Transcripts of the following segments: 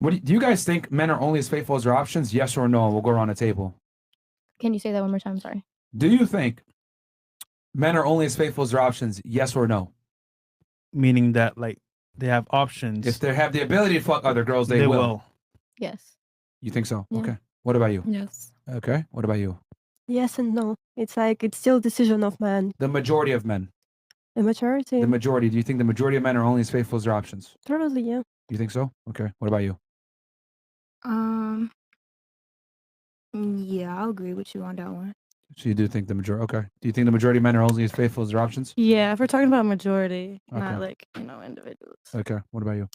Do you guys think men are only as faithful as their options? Yes or no? We'll go around the table. Can you say that one more time? Sorry. Do you think men are only as faithful as their options? Yes or no? Meaning that like they have options. If they have the ability to fuck other girls, they will. Yes. You think so? Yeah. Okay. What about you? Yes. Okay. What about you? Yes and no. It's like it's still a decision of man. The majority of men. The majority. The majority. Do you think the majority of men are only as faithful as their options? Probably, yeah. You think so? Okay. What about you? Yeah, I'll agree with you on that one. So you do think the majority? Okay. Do you think the majority of men are only as faithful as their options? Yeah, if we're talking about majority, Okay. not like, individuals. Okay. What about you?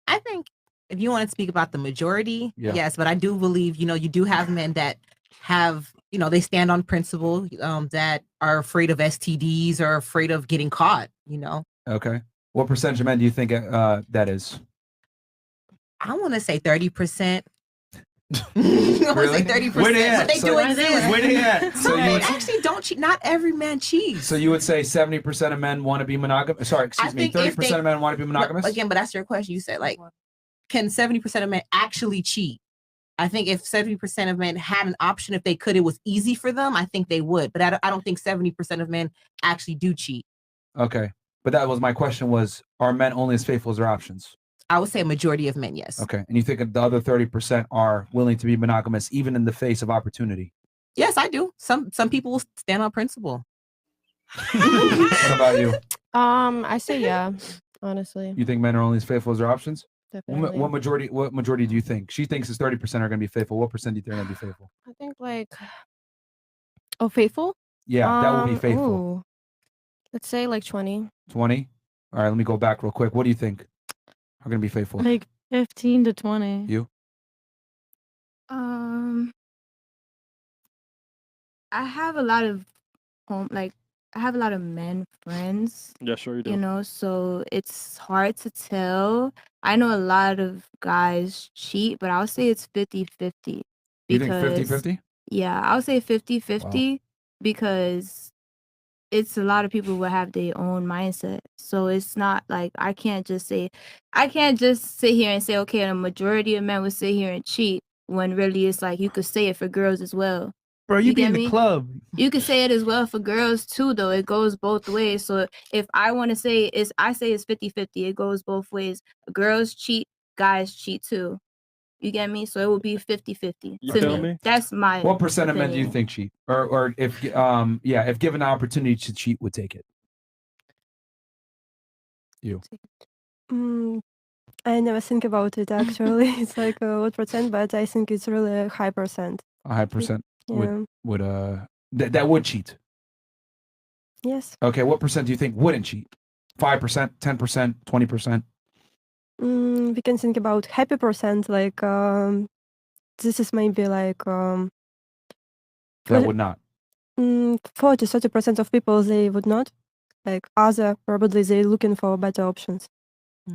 I think if you want to speak about the majority, Yeah. yes, but I do believe, you do have men that have, they stand on principle, that are afraid of STDs or afraid of getting caught, Okay. What percentage of men do you think that is? I want to say 30%. Really? I want to say 30%. Where they at? But they do exist. Where they at? So men actually don't cheat. Not every man cheats. So you would say 70% of men want to be monogamous? Sorry, excuse me. 30% of men want to be monogamous? Again, but that's your question. You said, can 70% of men actually cheat? I think if 70% of men had an option, if they could, it was easy for them, I think they would. But I don't think 70% of men actually do cheat. Okay. But that was my question was, are men only as faithful as their options? I would say a majority of men, yes. Okay. And you think the other 30% are willing to be monogamous even in the face of opportunity? Yes, I do. Some people will stand on principle. What about you? I say yeah, honestly. You think men are only as faithful as their options? Definitely. What majority do you think? She thinks it's 30% are going to be faithful. What percent do you think are going to be faithful? I think faithful? Yeah, that would be faithful. Ooh. Let's say 20. 20? All right, let me go back real quick. What do you think are going to be faithful? Like 15 to 20. You? I have a lot of I have a lot of men friends. Yeah, sure you do. So it's hard to tell. I know a lot of guys cheat, but I'll say it's 50-50. You think 50-50? Yeah, I'll say 50-50 because it's a lot of people who have their own mindset. So it's not like I can't just sit here and say, okay, a majority of men would sit here and cheat when really it's like you could say it for girls as well. Bro, you be in the club. You could say it as well for girls too, though. It goes both ways. So if I want to say I say it's 50-50. It goes both ways. Girls cheat, guys cheat too. You get me? So it would be 50-50 to me. That's my What percent of men do you opinion. think cheat? Or if given the opportunity to cheat, would take it? You. I never think about it actually. It's like what percent, but I think it's really a high percent. A high percent Yeah. that would cheat. Yes. Okay, what percent do you think wouldn't cheat? 5%, 10%, 20%? We can think about happy percent. This is maybe That would not. 40-30% of people they would not. Probably they're looking for better options.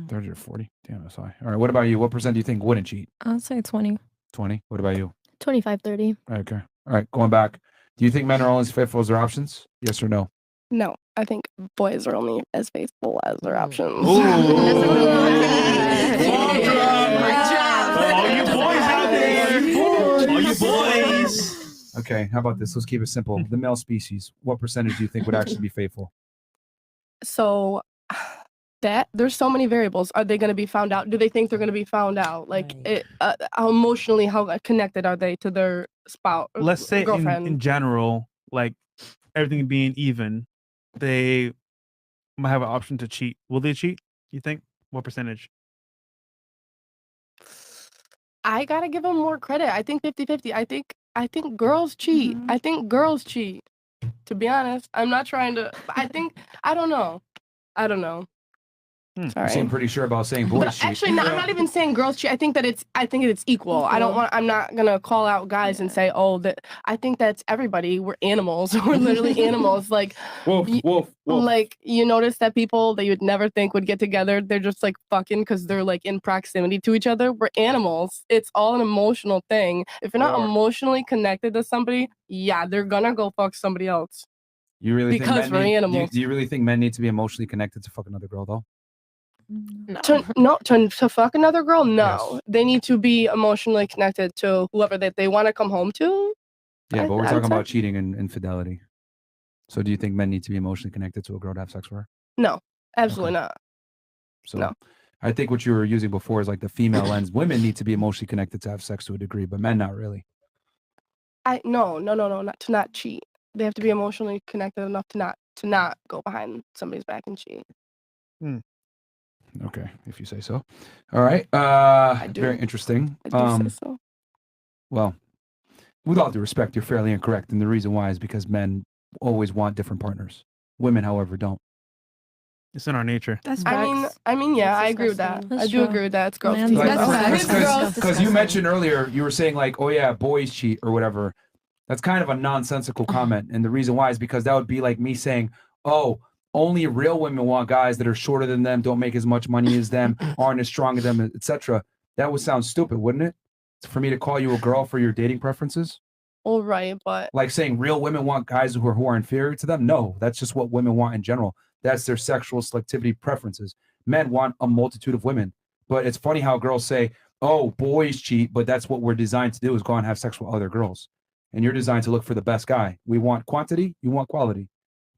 30 or 40? Damn, that's high. All right, what about you? What percent do you think wouldn't cheat? I'll say 20. 20? What about you? 25-30. Okay. All right, going back. Do you think men are only as faithful as their options? Yes or no? No, I think boys are only as faithful as their options. Ooh. All you boys out there. All you boys. Okay, how about this? Let's keep it simple. The male species, what percentage do you think would actually be faithful? So there's so many variables. Are they going to be found out? Do they think they're going to be found out? How emotionally, how connected are they to their spouse? Let's say girlfriend? in general, like everything being even, they might have an option to cheat. Will they cheat? You think? What percentage? I gotta give them more credit. I think 50-50. I think girls cheat. Mm-hmm. I think girls cheat. To be honest, I'm not trying to. I don't know. You Sorry. seem pretty sure about saying boys cheat. Actually, I'm not even saying girls cheat. I think it's equal. I'm not gonna call out guys and say, that. I think that's everybody. We're animals. We're literally animals. Wolf. You notice that people that you would never think would get together, they're just fucking because they're in proximity to each other. We're animals. It's all an emotional thing. If you're not emotionally connected to somebody, they're gonna go fuck somebody else. You really because think we're animals. Do you really think men need to be emotionally connected to fuck another girl though? No. To fuck another girl, no. Yes. They need to be emotionally connected to whoever that they want to come home to. Yeah, but we're I would talking say- about cheating and infidelity. So do you think men need to be emotionally connected to a girl to have sex with her? No, absolutely Okay. not. So No. I think what you were using before is like the female lens. Women need to be emotionally connected to have sex to a degree, but men not really. No, not to not cheat. They have to be emotionally connected enough to not go behind somebody's back and cheat. Okay, if you say so. All right. do. Very interesting. I do say so. Well, with all due respect, you're fairly incorrect. And the reason why is because men always want different partners. Women, however, don't. It's in our nature. That's I mean, yeah, That's I agree with that. disgusting. I That's do true. agree with that. It's gross. Man, to Like, use. that's Okay. because you mentioned earlier, you were saying like, oh yeah, boys cheat or whatever. That's kind of a nonsensical comment. And the reason why is because that would be like me saying, oh, only real women want guys that are shorter than them, don't make as much money as them, aren't as strong as them, etc. That would sound stupid, wouldn't it? For me to call you a girl for your dating preferences? All right, but Like saying real women want guys who are inferior to them? No, that's just what women want in general. That's their sexual selectivity preferences. Men want a multitude of women. But it's funny how girls say, oh, boys cheat, but that's what we're designed to do is go and have sex with other girls. And you're designed to look for the best guy. We want quantity, you want quality.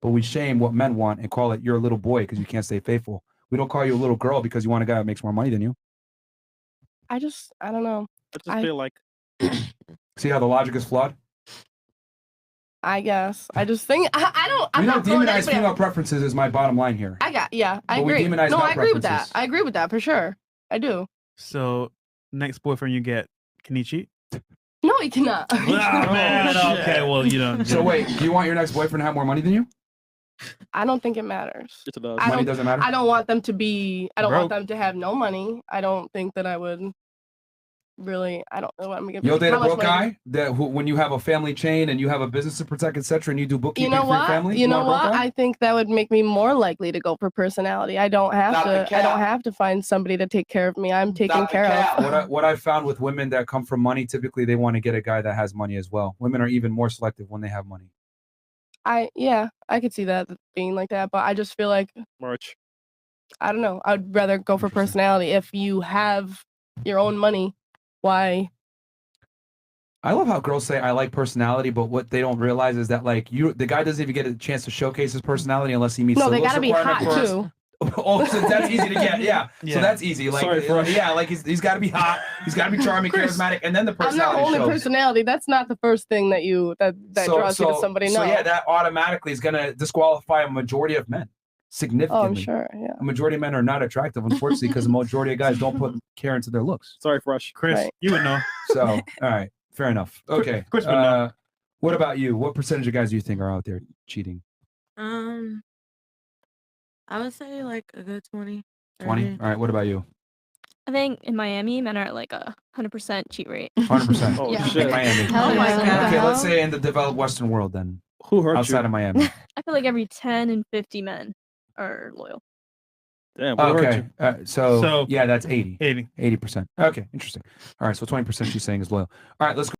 But we shame what men want and call it you're a little boy because you can't stay faithful. We don't call you a little girl because you want a guy that makes more money than you. I don't know. I just I- feel like See how the logic is flawed? I guess. I just think I don't. I'm We don't not throwing demonize anybody out. female preferences is my bottom line here. I But we agree. demonize No, male I agree with that. preferences. I agree with that for sure. I do. So next boyfriend you get, can he cheat? No, he cannot. Ah, man, okay, well, you know. So wait, do you want your next boyfriend to have more money than you? I don't think it matters. it's about I Money don't- doesn't matter? I don't want them to be. I don't want Broke. them to have no money. I don't think that I would. Really, I don't know what I'm gonna give. You'll date a how much broke money- guy that when you have a family chain and you have a business to protect, etc., and you do bookkeeping You know for your what? family. You know want a broke what? guy? I think that would make me more likely to go for personality. I don't have Stop the to. I cap. don't have to find somebody to take care of me. I'm taken Stop the care cap. of. What I've found with women that come from money, typically they want to get a guy that has money as well. Women are even more selective when they have money. I could see that being like that, but I just feel like March. I don't know. I'd rather go for Interesting. personality. If you have your own money, why? I love how girls say I like personality, but what they don't realize is that like the guy doesn't even get a chance to showcase his personality unless he meets No, the they looks gotta be requirement hot first. too. Oh, so that's easy to get. Yeah. Yeah. So that's easy. Like, Sorry, Fresh. yeah, like he's got to be hot. He's got to be charming, Chris, charismatic, and then the I'm not personality only shows. personality. That's not the first thing that draws you to somebody. No. So yeah, that automatically is going to disqualify a majority of men Oh, significantly. I'm sure. Yeah. A majority of men are not attractive, unfortunately, because the majority of guys don't put care into their looks. Sorry, Fresh. Chris, Right. you would know. So, all right, fair enough. Okay. Chris would know. What about you? What percentage of guys do you think are out there cheating? I would say like a good 20. 20? All right. What about you? I think in Miami, men are at like 100% cheat rate. 100%. Oh Yeah. shit. Miami. Hell Oh my yeah. God. Okay, let's say in the developed Western world then, Who hurt outside you? of Miami. I feel like every 10 and 50 men are loyal. Damn. Who hurt Okay. you? So So- yeah, that's 80. 80. 80%. Okay, interesting. All right, so 20% she's saying is loyal. All right, let's go.